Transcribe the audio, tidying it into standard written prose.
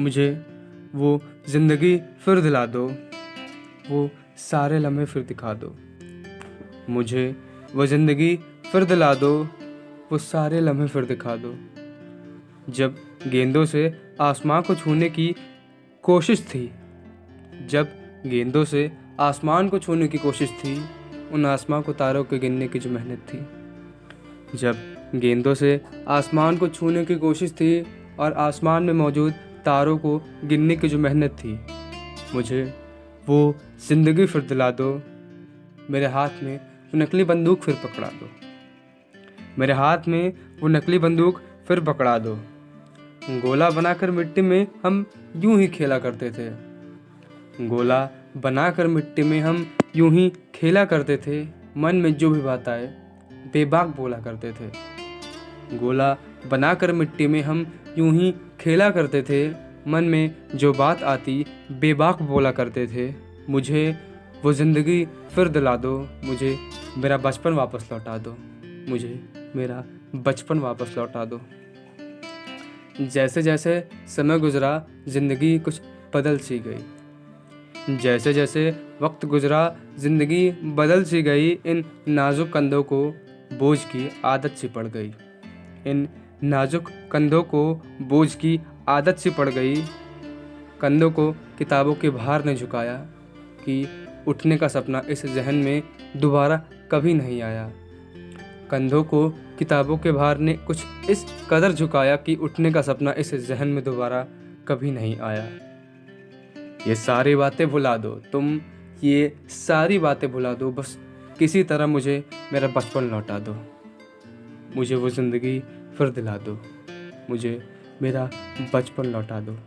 मुझे वो ज़िंदगी फिर दिला दो, वो सारे लम्हे फिर दिखा दो। मुझे वो ज़िंदगी फिर दिला दो, वो सारे लम्हे फिर दिखा दो। जब गेंदों से आसमां को छूने की कोशिश थी, जब गेंदों से आसमान को छूने की कोशिश थी, उन आसमां को तारों के गिनने की जो मेहनत थी। जब गेंदों से आसमान को छूने की कोशिश थी और आसमान में मौजूद तारों को गिनने की जो मेहनत थी, मुझे वो ज़िंदगी फिर दिला दो। मेरे हाथ में वो नकली बंदूक फिर पकड़ा दो, मेरे हाथ में वो नकली बंदूक फिर पकड़ा दो। गोला बनाकर मिट्टी में हम यूं ही खेला करते थे, गोला बनाकर मिट्टी में हम यूं ही खेला करते थे। मन में जो भी बात आए बेबाक बोला करते थे। गोला बनाकर मिट्टी में हम यूं ही खेला करते थे, मन में जो बात आती बेबाक बोला करते थे। मुझे वो ज़िंदगी फिर दिला दो, मुझे मेरा बचपन वापस लौटा दो, मुझे मेरा बचपन वापस लौटा दो। जैसे जैसे समय गुजरा ज़िंदगी कुछ बदल सी गई, जैसे जैसे वक्त गुजरा ज़िंदगी बदल सी गई। इन नाजुक कंधों को बोझ की आदत सी पड़ गई, इन नाजुक कंधों को बोझ की आदत सी पड़ गई। कंधों को किताबों के भार ने झुकाया कि उठने का सपना इस जहन में दोबारा कभी नहीं आया। कंधों को किताबों के भार ने कुछ इस कदर झुकाया कि उठने का सपना इस जहन में दोबारा कभी नहीं आया। ये सारी बातें भुला दो तुम, ये सारी बातें भुला दो, बस किसी तरह मुझे मेरा बचपन लौटा दो। मुझे वो ज़िंदगी फिर दिला दो, मुझे मेरा बचपन लौटा दो।